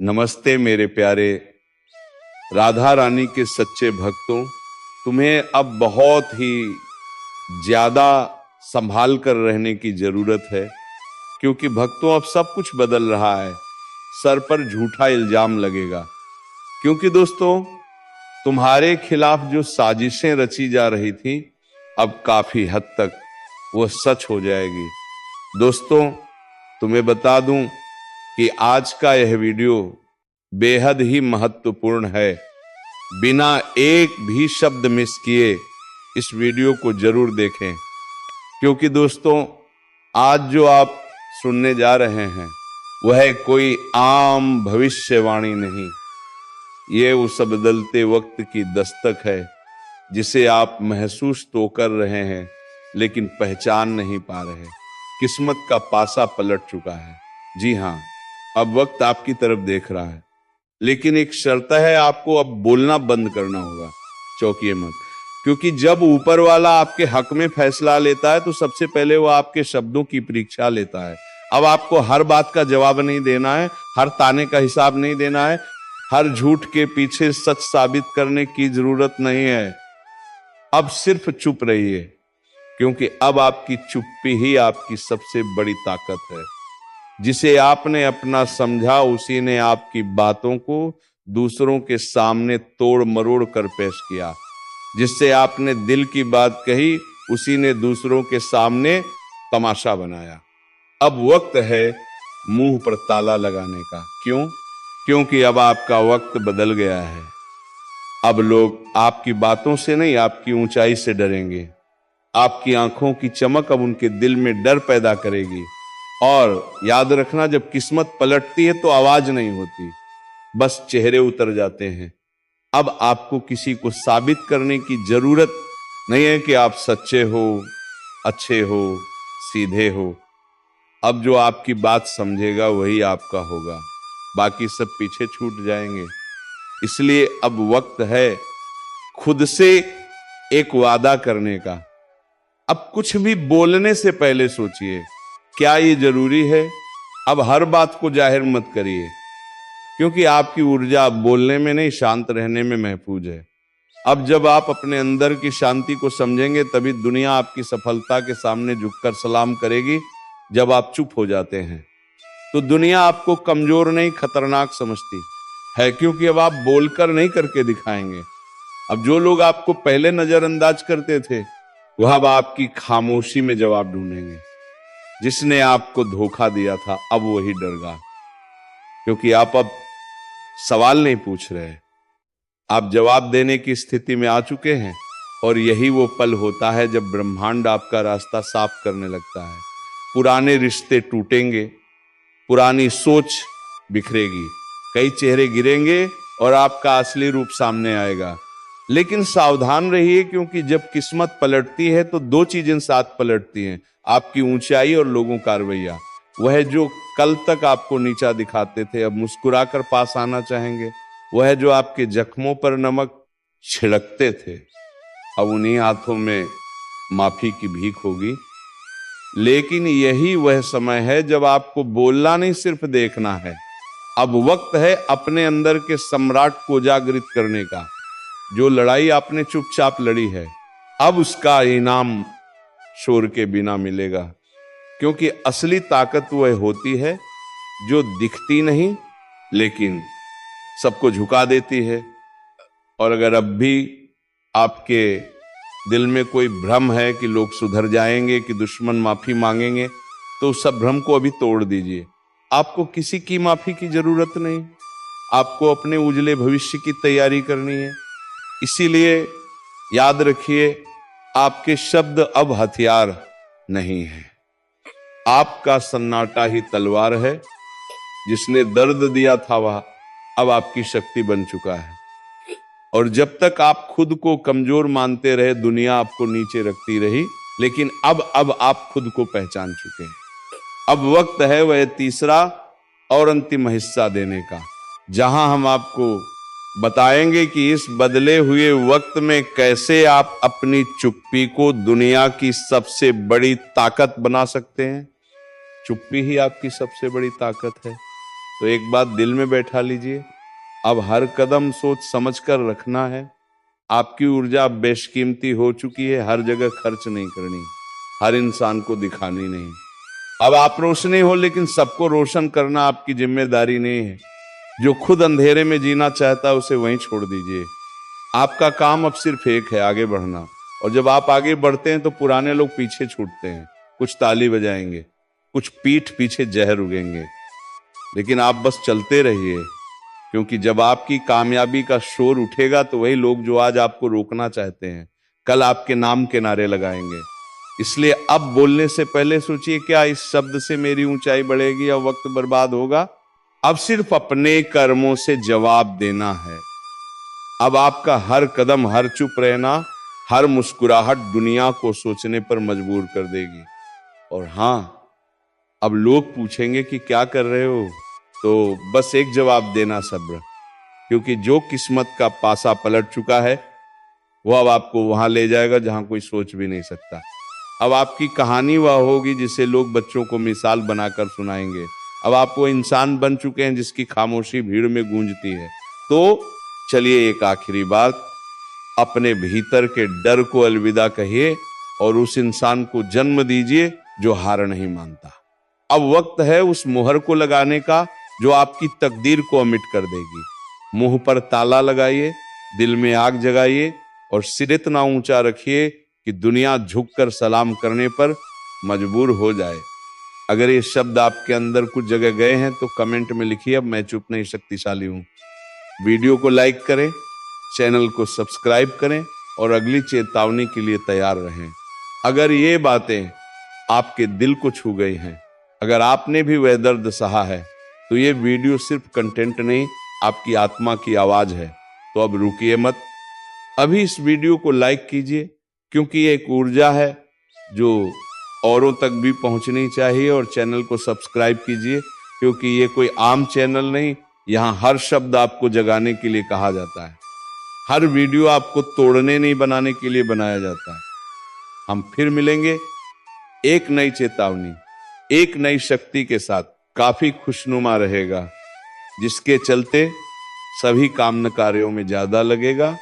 नमस्ते मेरे प्यारे राधा रानी के सच्चे भक्तों। तुम्हें अब बहुत ही ज्यादा संभाल कर रहने की जरूरत है, क्योंकि भक्तों अब सब कुछ बदल रहा है। सर पर झूठा इल्जाम लगेगा, क्योंकि दोस्तों तुम्हारे खिलाफ जो साजिशें रची जा रही थी अब काफी हद तक वो सच हो जाएगी। दोस्तों तुम्हें बता दूं कि आज का यह वीडियो बेहद ही महत्वपूर्ण है। बिना एक भी शब्द मिस किए इस वीडियो को जरूर देखें, क्योंकि दोस्तों आज जो आप सुनने जा रहे हैं वह कोई आम भविष्यवाणी नहीं, ये उस बदलते वक्त की दस्तक है जिसे आप महसूस तो कर रहे हैं लेकिन पहचान नहीं पा रहे। किस्मत का पासा पलट चुका है। जी हाँ, अब वक्त आपकी तरफ देख रहा है, लेकिन एक शर्त है, आपको अब बोलना बंद करना होगा। चौंकिए मत, क्योंकि जब ऊपर वाला आपके हक में फैसला लेता है तो सबसे पहले वो आपके शब्दों की परीक्षा लेता है। अब आपको हर बात का जवाब नहीं देना है, हर ताने का हिसाब नहीं देना है, हर झूठ के पीछे सच साबित करने की जरूरत नहीं है। अब सिर्फ चुप रहिए, क्योंकि अब आपकी चुप्पी ही आपकी सबसे बड़ी ताकत है। जिसे आपने अपना समझा उसी ने आपकी बातों को दूसरों के सामने तोड़ मरोड़ कर पेश किया। जिससे आपने दिल की बात कही उसी ने दूसरों के सामने तमाशा बनाया। अब वक्त है मुंह पर ताला लगाने का। क्यों? क्योंकि अब आपका वक्त बदल गया है। अब लोग आपकी बातों से नहीं, आपकी ऊंचाई से डरेंगे। आपकी आंखों की चमक अब उनके दिल में डर पैदा करेगी। और याद रखना, जब किस्मत पलटती है तो आवाज नहीं होती, बस चेहरे उतर जाते हैं। अब आपको किसी को साबित करने की जरूरत नहीं है कि आप सच्चे हो, अच्छे हो, सीधे हो। अब जो आपकी बात समझेगा वही आपका होगा, बाकी सब पीछे छूट जाएंगे। इसलिए अब वक्त है खुद से एक वादा करने का। अब कुछ भी बोलने से पहले सोचिए, क्या ये जरूरी है? अब हर बात को जाहिर मत करिए, क्योंकि आपकी ऊर्जा बोलने में नहीं, शांत रहने में महफूज है। अब जब आप अपने अंदर की शांति को समझेंगे तभी दुनिया आपकी सफलता के सामने झुककर सलाम करेगी। जब आप चुप हो जाते हैं तो दुनिया आपको कमजोर नहीं, खतरनाक समझती है, क्योंकि अब आप बोलकर नहीं करके दिखाएंगे। अब जो लोग आपको पहले नजरअंदाज करते थे वह अब आपकी खामोशी में जवाब ढूंढेंगे। जिसने आपको धोखा दिया था अब वही डरगा, क्योंकि आप अब सवाल नहीं पूछ रहे, आप जवाब देने की स्थिति में आ चुके हैं। और यही वो पल होता है जब ब्रह्मांड आपका रास्ता साफ करने लगता है। पुराने रिश्ते टूटेंगे, पुरानी सोच बिखरेगी, कई चेहरे गिरेंगे और आपका असली रूप सामने आएगा। लेकिन सावधान रहिए, क्योंकि जब किस्मत पलटती है तो दो चीजें साथ पलटती हैं, आपकी ऊंचाई और लोगों का रवैया। वह जो कल तक आपको नीचा दिखाते थे अब मुस्कुराकर पास आना चाहेंगे। वह जो आपके जख्मों पर नमक छिड़कते थे अब उन्हीं हाथों में माफी की भीख होगी। लेकिन यही वह समय है जब आपको बोलना नहीं, सिर्फ देखना है। अब वक्त है अपने अंदर के सम्राट को जागृत करने का। जो लड़ाई आपने चुपचाप लड़ी है अब उसका इनाम शोर के बिना मिलेगा, क्योंकि असली ताकत वह होती है जो दिखती नहीं लेकिन सबको झुका देती है। और अगर अब भी आपके दिल में कोई भ्रम है कि लोग सुधर जाएंगे, कि दुश्मन माफी मांगेंगे, तो उस सब भ्रम को अभी तोड़ दीजिए। आपको किसी की माफी की जरूरत नहीं, आपको अपने उजले भविष्य की तैयारी करनी है। इसीलिए याद रखिए, आपके शब्द अब हथियार नहीं है, आपका सन्नाटा ही तलवार है। जिसने दर्द दिया था वह अब आपकी शक्ति बन चुका है। और जब तक आप खुद को कमजोर मानते रहे दुनिया आपको नीचे रखती रही, लेकिन अब आप खुद को पहचान चुके हैं। अब वक्त है वह तीसरा और अंतिम हिस्सा देने का, जहां हम आपको बताएंगे कि इस बदले हुए वक्त में कैसे आप अपनी चुप्पी को दुनिया की सबसे बड़ी ताकत बना सकते हैं। चुप्पी ही आपकी सबसे बड़ी ताकत है। तो एक बात दिल में बैठा लीजिए, अब हर कदम सोच समझ कर रखना है। आपकी ऊर्जा अब बेशकीमती हो चुकी है, हर जगह खर्च नहीं करनी, हर इंसान को दिखानी नहीं। अब आप रोशनी हो, लेकिन सबको रोशन करना आपकी जिम्मेदारी नहीं है। जो खुद अंधेरे में जीना चाहता है उसे वहीं छोड़ दीजिए। आपका काम अब सिर्फ एक है, आगे बढ़ना। और जब आप आगे बढ़ते हैं तो पुराने लोग पीछे छूटते हैं। कुछ ताली बजाएंगे, कुछ पीठ पीछे जहर उगेंगे, लेकिन आप बस चलते रहिए, क्योंकि जब आपकी कामयाबी का शोर उठेगा तो वही लोग जो आज आपको रोकना चाहते हैं कल आपके नाम के नारे लगाएंगे। इसलिए अब बोलने से पहले सोचिए, क्या इस शब्द से मेरी ऊंचाई बढ़ेगी या वक्त बर्बाद होगा? अब सिर्फ अपने कर्मों से जवाब देना है। अब आपका हर कदम, हर चुप रहना, हर मुस्कुराहट दुनिया को सोचने पर मजबूर कर देगी। और हाँ, अब लोग पूछेंगे कि क्या कर रहे हो, तो बस एक जवाब देना, सब्र। क्योंकि जो किस्मत का पासा पलट चुका है वो अब आपको वहां ले जाएगा जहां कोई सोच भी नहीं सकता। अब आपकी कहानी वह होगी जिसे लोग बच्चों को मिसाल बनाकर सुनाएंगे। अब आप वो इंसान बन चुके हैं जिसकी खामोशी भीड़ में गूंजती है। तो चलिए, एक आखिरी बात, अपने भीतर के डर को अलविदा कहिए और उस इंसान को जन्म दीजिए जो हार नहीं मानता। अब वक्त है उस मुहर को लगाने का जो आपकी तकदीर को अमिट कर देगी। मुंह पर ताला लगाइए, दिल में आग जगाइए और सिर इतना ऊंचा रखिए कि दुनिया झुककर सलाम करने पर मजबूर हो जाए। अगर ये शब्द आपके अंदर कुछ जगह गए हैं तो कमेंट में लिखिए, अब मैं चुप नहीं, शक्तिशाली हूं। वीडियो को लाइक करें, चैनल को सब्सक्राइब करें और अगली चेतावनी के लिए तैयार रहें। अगर ये बातें आपके दिल को छू गई हैं, अगर आपने भी वह दर्द सहा है, तो ये वीडियो सिर्फ कंटेंट नहीं, आपकी आत्मा की आवाज है। तो अब रुकिए मत, अभी इस वीडियो को लाइक कीजिए, क्योंकि ये एक ऊर्जा है जो औरों तक भी पहुंचनी चाहिए। और चैनल को सब्सक्राइब कीजिए, क्योंकि ये कोई आम चैनल नहीं, यहाँ हर शब्द आपको जगाने के लिए कहा जाता है। हर वीडियो आपको तोड़ने नहीं, बनाने के लिए बनाया जाता है। हम फिर मिलेंगे एक नई चेतावनी, एक नई शक्ति के साथ। काफी खुशनुमा रहेगा, जिसके चलते सभी काम न कार्यों में ज्यादा लगेगा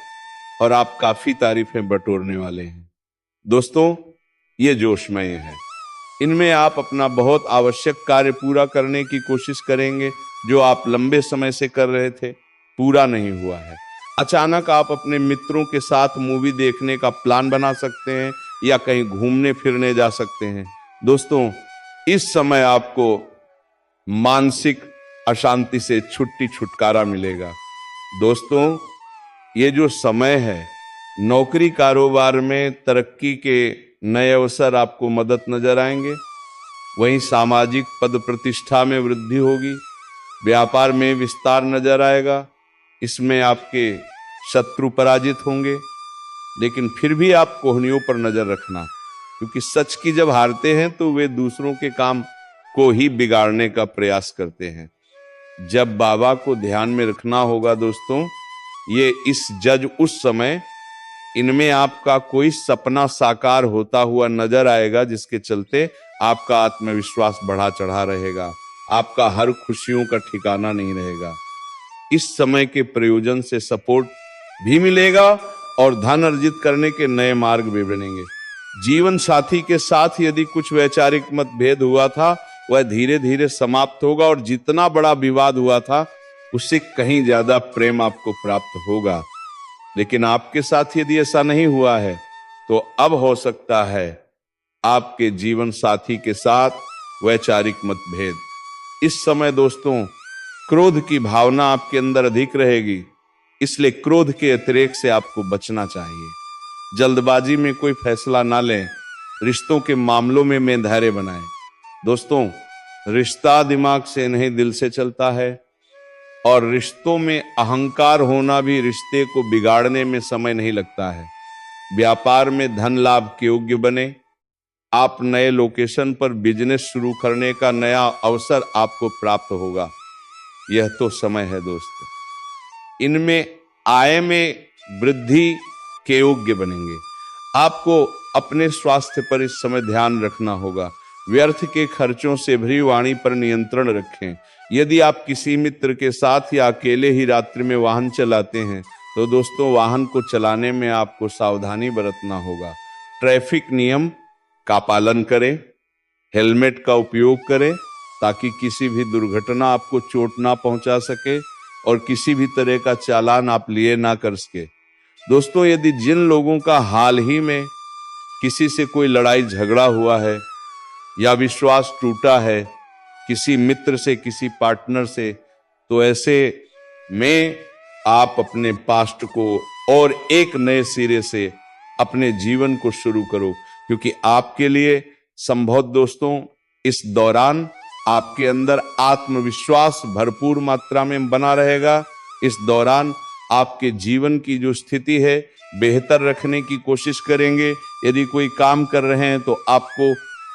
और आप काफी तारीफें बटोरने वाले हैं। दोस्तों, ये जोशमय है, इनमें आप अपना बहुत आवश्यक कार्य पूरा करने की कोशिश करेंगे जो आप लंबे समय से कर रहे थे, पूरा नहीं हुआ है। अचानक आप अपने मित्रों के साथ मूवी देखने का प्लान बना सकते हैं या कहीं घूमने फिरने जा सकते हैं। दोस्तों, इस समय आपको मानसिक अशांति से छुटकारा मिलेगा। दोस्तों, ये जो समय है, नौकरी कारोबार में तरक्की के नए अवसर आपको मदद नजर आएंगे। वहीं सामाजिक पद प्रतिष्ठा में वृद्धि होगी, व्यापार में विस्तार नजर आएगा। इसमें आपके शत्रु पराजित होंगे, लेकिन फिर भी आप कोहनियों पर नजर रखना, क्योंकि सच की जब हारते हैं तो वे दूसरों के काम को ही बिगाड़ने का प्रयास करते हैं। जब बाबा को ध्यान में रखना होगा दोस्तों, ये इस जज उस समय इनमें आपका कोई सपना साकार होता हुआ नजर आएगा, जिसके चलते आपका आत्मविश्वास बढ़ा चढ़ा रहेगा, आपका हर खुशियों का ठिकाना नहीं रहेगा। इस समय के प्रयोजन से सपोर्ट भी मिलेगा और धन अर्जित करने के नए मार्ग भी बनेंगे। जीवन साथी के साथ यदि कुछ वैचारिक मतभेद हुआ था, वह धीरे धीरे समाप्त होगा और जितना बड़ा विवाद हुआ था उससे कहीं ज्यादा प्रेम आपको प्राप्त होगा। लेकिन आपके साथ यदि ऐसा नहीं हुआ है तो अब हो सकता है आपके जीवन साथी के साथ वैचारिक मतभेद। इस समय दोस्तों, क्रोध की भावना आपके अंदर अधिक रहेगी, इसलिए क्रोध के अतिरेक से आपको बचना चाहिए। जल्दबाजी में कोई फैसला ना लें, रिश्तों के मामलों में धैर्य बनाएं। दोस्तों, रिश्ता दिमाग से नहीं, दिल से चलता है, और रिश्तों में अहंकार होना भी रिश्ते को बिगाड़ने में समय नहीं लगता है। व्यापार में धन लाभ के योग्य बने, आप नए लोकेशन पर बिजनेस शुरू करने का नया अवसर आपको प्राप्त होगा। यह तो समय है दोस्त, इनमें आय में वृद्धि के योग्य बनेंगे। आपको अपने स्वास्थ्य पर इस समय ध्यान रखना होगा। व्यर्थ के खर्चों से भरी वाणी पर नियंत्रण रखें। यदि आप किसी मित्र के साथ या अकेले ही रात्रि में वाहन चलाते हैं तो दोस्तों वाहन को चलाने में आपको सावधानी बरतना होगा। ट्रैफिक नियम का पालन करें, हेलमेट का उपयोग करें ताकि किसी भी दुर्घटना आपको चोट ना पहुंचा सके और किसी भी तरह का चालान आप लिए ना कर सके। दोस्तों यदि जिन लोगों का हाल ही में किसी से कोई लड़ाई झगड़ा हुआ है या विश्वास टूटा है किसी मित्र से, किसी पार्टनर से, तो ऐसे में आप अपने पास्ट को और एक नए सिरे से अपने जीवन को शुरू करो, क्योंकि आपके लिए संभव दोस्तों इस दौरान आपके अंदर आत्मविश्वास भरपूर मात्रा में बना रहेगा। इस दौरान आपके जीवन की जो स्थिति है बेहतर रखने की कोशिश करेंगे। यदि कोई काम कर रहे हैं तो आपको,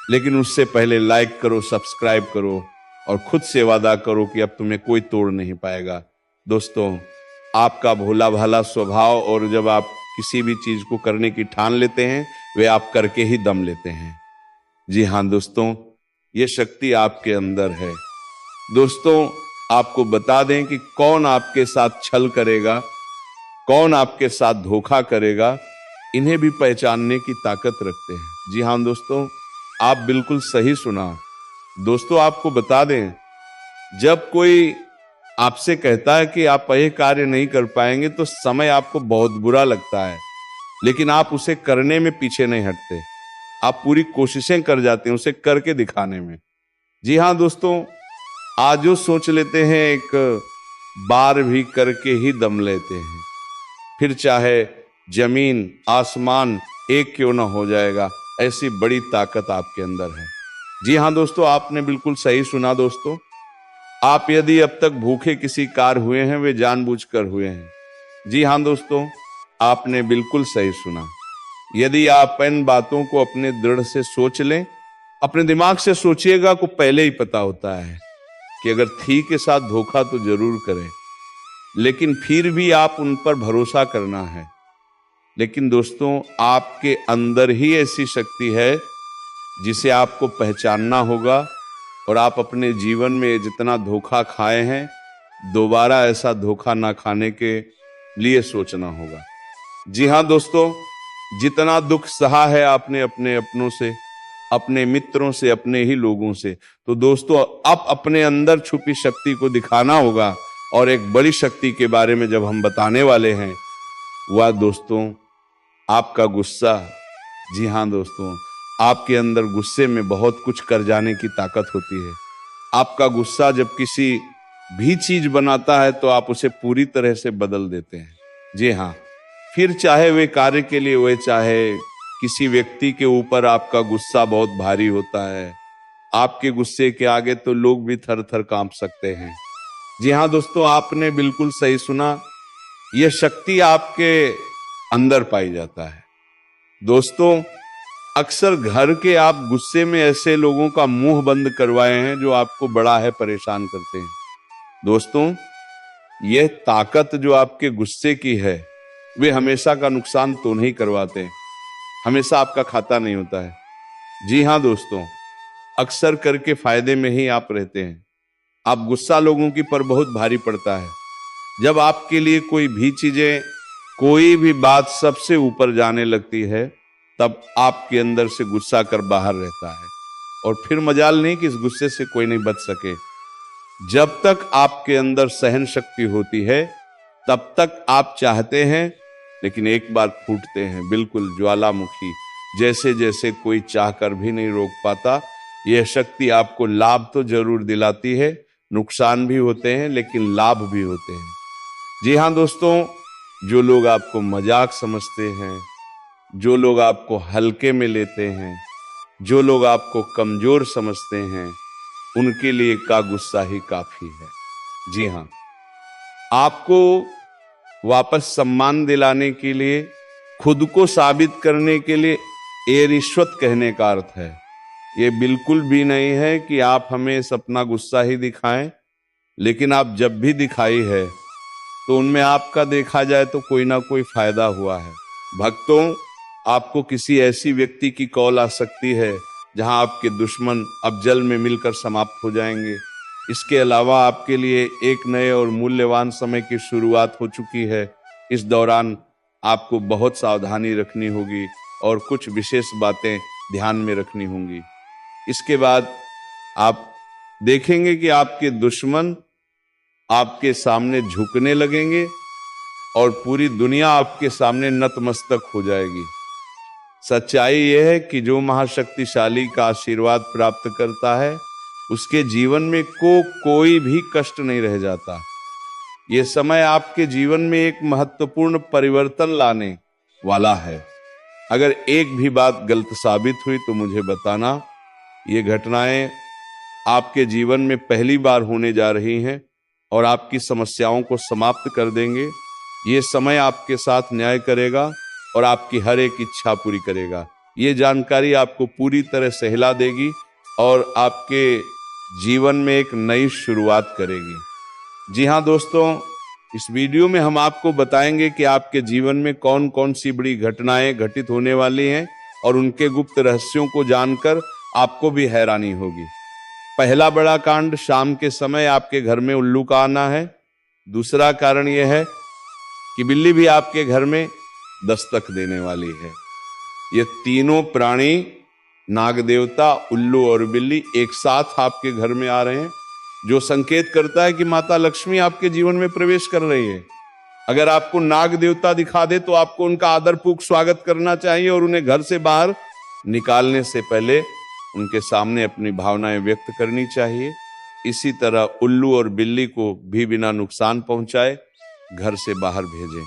लेकिन उससे पहले लाइक करो, सब्सक्राइब करो और खुद से वादा करो कि अब तुम्हें कोई तोड़ नहीं पाएगा। दोस्तों आपका भोला भाला स्वभाव और जब आप किसी भी चीज को करने की ठान लेते हैं वे आप करके ही दम लेते हैं। जी हाँ दोस्तों, ये शक्ति आपके अंदर है। दोस्तों आपको बता दें कि कौन आपके साथ छल करेगा, कौन आपके साथ धोखा करेगा, इन्हें भी पहचानने की ताकत रखते हैं। जी हाँ दोस्तों, आप बिल्कुल सही सुना। दोस्तों आपको बता दें, जब कोई आपसे कहता है कि आप यह कार्य नहीं कर पाएंगे तो समय आपको बहुत बुरा लगता है, लेकिन आप उसे करने में पीछे नहीं हटते। आप पूरी कोशिशें कर जाते हैं उसे करके दिखाने में। जी हाँ दोस्तों, आज जो सोच लेते हैं एक बार भी करके ही दम लेते हैं, फिर चाहे जमीन आसमान एक क्यों ना हो जाएगा, ऐसी बड़ी ताकत आपके अंदर है। जी हाँ दोस्तों, आपने बिल्कुल सही सुना। दोस्तों आप यदि अब तक भूखे किसी कार हुए हैं वे जानबूझकर हुए हैं। जी हाँ दोस्तों, आपने बिल्कुल सही सुना। यदि आप इन बातों को अपने दृढ़ से सोच लें, अपने दिमाग से सोचिएगा को पहले ही पता होता है कि अगर थी के साथ धोखा तो जरूर करें, लेकिन फिर भी आप उन पर भरोसा करना है। लेकिन दोस्तों आपके अंदर ही ऐसी शक्ति है जिसे आपको पहचानना होगा और आप अपने जीवन में जितना धोखा खाए हैं दोबारा ऐसा धोखा ना खाने के लिए सोचना होगा। जी हाँ दोस्तों, जितना दुख सहा है आपने अपने अपनों से, अपने मित्रों से, अपने ही लोगों से, तो दोस्तों अब अपने अंदर छुपी शक्ति को दिखाना होगा। और एक बड़ी शक्ति के बारे में जब हम बताने वाले हैं वह दोस्तों आपका गुस्सा। जी हाँ दोस्तों, आपके अंदर गुस्से में बहुत कुछ कर जाने की ताकत होती है। आपका गुस्सा जब किसी भी चीज बनाता है तो आप उसे पूरी तरह से बदल देते हैं। जी हाँ, फिर चाहे वे कार्य के लिए हुए, चाहे किसी व्यक्ति के ऊपर आपका गुस्सा बहुत भारी होता है। आपके गुस्से के आगे तो लोग भी थर थर कांप सकते हैं। जी हाँ दोस्तों, आपने बिल्कुल सही सुना। यह शक्ति आपके अंदर पाई जाता है। दोस्तों अक्सर घर के आप गुस्से में ऐसे लोगों का मुंह बंद करवाए हैं जो आपको बड़ा है परेशान करते हैं। दोस्तों यह ताकत जो आपके गुस्से की है वे हमेशा का नुकसान तो नहीं करवाते, हमेशा आपका खाता नहीं होता है। जी हाँ दोस्तों, अक्सर करके फायदे में ही आप रहते हैं। आप गुस्सा लोगों की पर बहुत भारी पड़ता है। जब आपके लिए कोई भी चीजें, कोई भी बात सबसे ऊपर जाने लगती है तब आपके अंदर से गुस्सा कर बाहर रहता है और फिर मजाल नहीं कि इस गुस्से से कोई नहीं बच सके। जब तक आपके अंदर सहन शक्ति होती है तब तक आप चाहते हैं, लेकिन एक बार फूटते हैं, बिल्कुल ज्वालामुखी जैसे जैसे कोई चाहकर भी नहीं रोक पाता। यह शक्ति आपको लाभ तो जरूर दिलाती है, नुकसान भी होते हैं लेकिन लाभ भी होते हैं। जी हाँ दोस्तों, जो लोग आपको मजाक समझते हैं, जो लोग आपको हल्के में लेते हैं, जो लोग आपको कमजोर समझते हैं, उनके लिए का गुस्सा ही काफी है। जी हाँ, आपको वापस सम्मान दिलाने के लिए, खुद को साबित करने के लिए ये रिश्वत कहने का अर्थ है। ये बिल्कुल भी नहीं है कि आप हमें अपना गुस्सा ही दिखाएं, लेकिन आप जब भी दिखाई है तो उनमें आपका देखा जाए तो कोई ना कोई फायदा हुआ है। भक्तों, आपको किसी ऐसी व्यक्ति की कॉल आ सकती है जहां आपके दुश्मन अब जल में मिलकर समाप्त हो जाएंगे। इसके अलावा आपके लिए एक नए और मूल्यवान समय की शुरुआत हो चुकी है। इस दौरान आपको बहुत सावधानी रखनी होगी और कुछ विशेष बातें ध्यान में रखनी होंगी। इसके बाद आप देखेंगे कि आपके दुश्मन आपके सामने झुकने लगेंगे और पूरी दुनिया आपके सामने नतमस्तक हो जाएगी। सच्चाई यह है कि जो महाशक्तिशाली का आशीर्वाद प्राप्त करता है उसके जीवन में कोई भी कष्ट नहीं रह जाता। ये समय आपके जीवन में एक महत्वपूर्ण परिवर्तन लाने वाला है। अगर एक भी बात गलत साबित हुई तो मुझे बताना। ये घटनाएं आपके जीवन में पहली बार होने जा रही हैं और आपकी समस्याओं को समाप्त कर देंगे। ये समय आपके साथ न्याय करेगा और आपकी हर एक इच्छा पूरी करेगा। ये जानकारी आपको पूरी तरह से हिला देगी और आपके जीवन में एक नई शुरुआत करेगी। जी हाँ दोस्तों, इस वीडियो में हम आपको बताएंगे कि आपके जीवन में कौन कौन सी बड़ी घटनाएं घटित होने वाली हैं और उनके गुप्त रहस्यों को जानकर आपको भी हैरानी होगी। पहला बड़ा कांड, शाम के समय आपके घर में उल्लू का आना है। दूसरा कारण यह है कि बिल्ली भी आपके घर में दस्तक देने वाली है। ये तीनों प्राणी, नाग देवता, उल्लू और बिल्ली, एक साथ आपके घर में आ रहे हैं, जो संकेत करता है कि माता लक्ष्मी आपके जीवन में प्रवेश कर रही है। अगर आपको नाग देवता दिखा दे तो आपको उनका आदरपूर्वक स्वागत करना चाहिए और उन्हें घर से बाहर निकालने से पहले उनके सामने अपनी भावनाएं व्यक्त करनी चाहिए। इसी तरह उल्लू और बिल्ली को भी बिना नुकसान पहुंचाए घर से बाहर भेजें।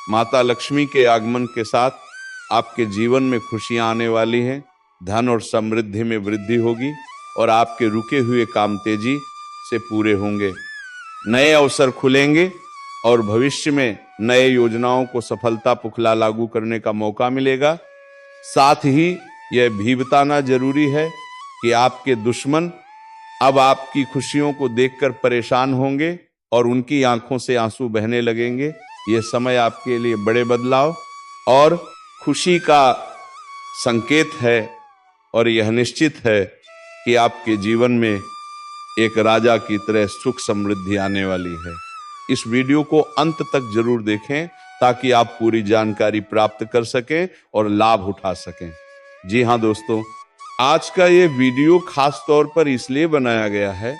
माता लक्ष्मी के आगमन के साथ आपके जीवन में खुशियां आने वाली हैं, धन और समृद्धि में वृद्धि होगी और आपके रुके हुए काम तेजी से पूरे होंगे। नए अवसर खुलेंगे और भविष्य में नए योजनाओं को सफलतापूर्वक लागू करने का मौका मिलेगा। साथ ही यह भी बताना जरूरी है कि आपके दुश्मन अब आपकी खुशियों को देखकर परेशान होंगे और उनकी आंखों से आंसू बहने लगेंगे। यह समय आपके लिए बड़े बदलाव और खुशी का संकेत है और यह निश्चित है कि आपके जीवन में एक राजा की तरह सुख समृद्धि आने वाली है। इस वीडियो को अंत तक जरूर देखें ताकि आप पूरी जानकारी प्राप्त कर सकें और लाभ उठा सकें। जी हाँ दोस्तों, आज का ये वीडियो खास तौर पर इसलिए बनाया गया है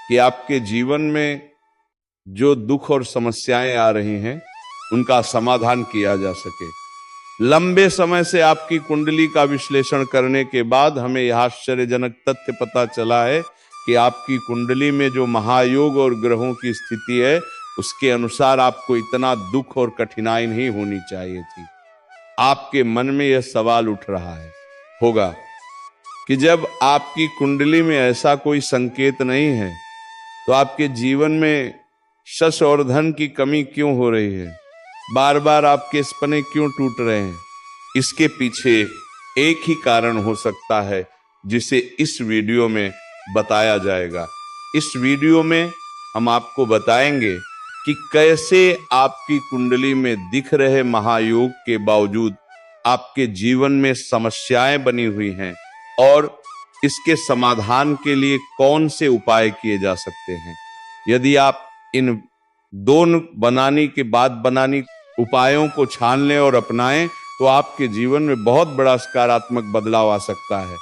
कि आपके जीवन में जो दुख और समस्याएं आ रही हैं उनका समाधान किया जा सके। लंबे समय से आपकी कुंडली का विश्लेषण करने के बाद हमें यह आश्चर्यजनक तथ्य पता चला है कि आपकी कुंडली में जो महायोग और ग्रहों की स्थिति है उसके अनुसार आपको इतना दुख और कठिनाई नहीं होनी चाहिए थी। आपके मन में यह सवाल उठ रहा है होगा कि जब आपकी कुंडली में ऐसा कोई संकेत नहीं है तो आपके जीवन में यश और धन की कमी क्यों हो रही है, बार बार आपके सपने क्यों टूट रहे हैं। इसके पीछे एक ही कारण हो सकता है जिसे इस वीडियो में बताया जाएगा। इस वीडियो में हम आपको बताएंगे कि कैसे आपकी कुंडली में दिख रहे महायोग के बावजूद आपके जीवन में समस्याएं बनी हुई हैं और इसके समाधान के लिए कौन से उपाय किए जा सकते हैं। यदि आप इन दोनों बनानी उपायों को छान लें और अपनाएं तो आपके जीवन में बहुत बड़ा सकारात्मक बदलाव आ सकता है।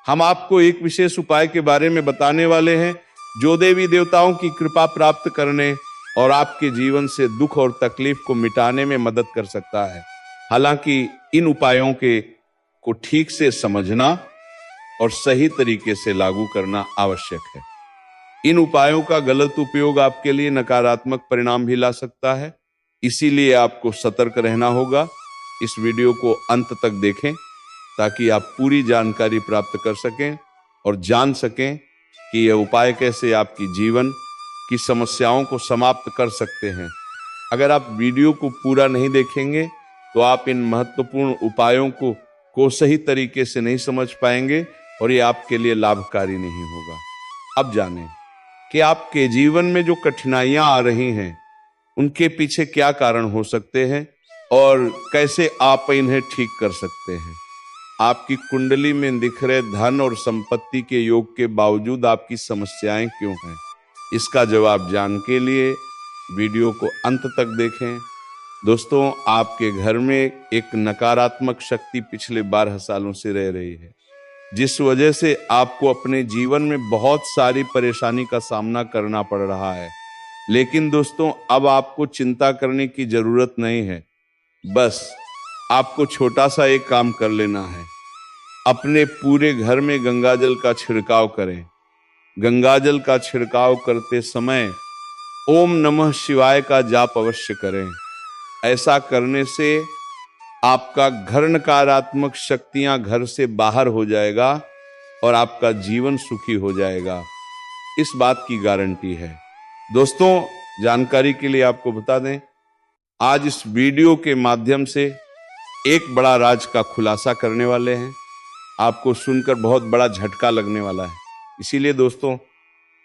हम आपको एक विशेष उपाय के बारे में बताने वाले हैं जो देवी देवताओं की कृपा प्राप्त करने और आपके जीवन से दुख और तकलीफ को मिटाने में मदद कर सकता है। हालांकि इन उपायों को ठीक से समझना और सही तरीके से लागू करना आवश्यक है। इन उपायों का गलत उपयोग आपके लिए नकारात्मक परिणाम भी ला सकता है, इसीलिए आपको सतर्क रहना होगा। इस वीडियो को अंत तक देखें ताकि आप पूरी जानकारी प्राप्त कर सकें और जान सकें कि यह उपाय कैसे आपकी जीवन की समस्याओं को समाप्त कर सकते हैं। अगर आप वीडियो को पूरा नहीं देखेंगे तो आप इन महत्वपूर्ण उपायों को सही तरीके से नहीं समझ पाएंगे और ये आपके लिए लाभकारी नहीं होगा। अब जानें कि आपके जीवन में जो कठिनाइयां आ रही हैं उनके पीछे क्या कारण हो सकते हैं और कैसे आप इन्हें ठीक कर सकते हैं। आपकी कुंडली में दिख रहे धन और संपत्ति के योग के बावजूद आपकी समस्याएं क्यों हैं, इसका जवाब जानने के लिए वीडियो को अंत तक देखें। दोस्तों, आपके घर में एक नकारात्मक शक्ति पिछले 12 सालों से रह रही है, जिस वजह से आपको अपने जीवन में बहुत सारी परेशानी का सामना करना पड़ रहा है। लेकिन दोस्तों, अब आपको चिंता करने की जरूरत नहीं है। बस आपको छोटा सा एक काम कर लेना है। अपने पूरे घर में गंगाजल का छिड़काव करें। गंगाजल का छिड़काव करते समय ओम नमः शिवाय का जाप अवश्य करें। ऐसा करने से आपका घर नकारात्मक शक्तियां घर से बाहर हो जाएगा और आपका जीवन सुखी हो जाएगा, इस बात की गारंटी है। दोस्तों, जानकारी के लिए आपको बता दें, आज इस वीडियो के माध्यम से एक बड़ा राज का खुलासा करने वाले हैं। आपको सुनकर बहुत बड़ा झटका लगने वाला है, इसीलिए दोस्तों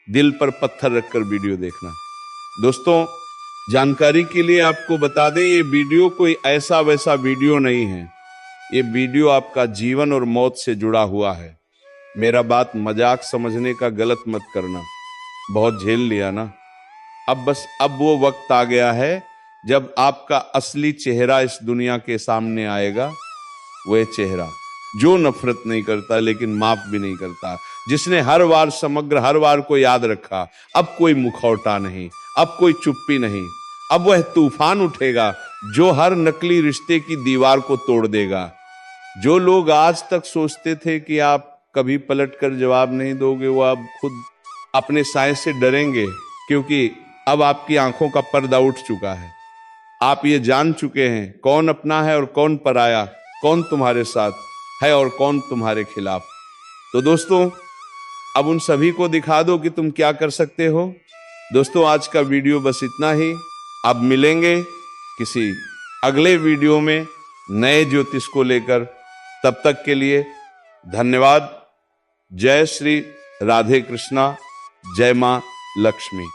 दिल पर पत्थर रखकर वीडियो देखना। दोस्तों, जानकारी के लिए आपको बता दें, ये वीडियो कोई ऐसा वैसा वीडियो नहीं है। ये वीडियो आपका जीवन और मौत से जुड़ा हुआ है। मेरा बात मजाक समझने का गलत मत करना। बहुत झेल लिया ना, अब वो वक्त आ गया है जब आपका असली चेहरा इस दुनिया के सामने आएगा। वह चेहरा जो नफरत नहीं करता लेकिन माफ भी नहीं करता, जिसने हर बार को याद रखा। अब कोई मुखौटा नहीं, अब कोई चुप्पी नहीं। अब वह तूफान उठेगा जो हर नकली रिश्ते की दीवार को तोड़ देगा। जो लोग आज तक सोचते थे कि आप कभी पलट कर जवाब नहीं दोगे, वो अब खुद अपने साय से डरेंगे, क्योंकि अब आपकी आंखों का पर्दा उठ चुका है। आप ये जान चुके हैं कौन अपना है और कौन पराया, कौन तुम्हारे साथ है और कौन तुम्हारे खिलाफ। तो दोस्तों, अब उन सभी को दिखा दो कि तुम क्या कर सकते हो। दोस्तों, आज का वीडियो बस इतना ही। अब मिलेंगे किसी अगले वीडियो में नए ज्योतिष को लेकर। तब तक के लिए धन्यवाद। जय श्री राधे कृष्णा, जय मां लक्ष्मी।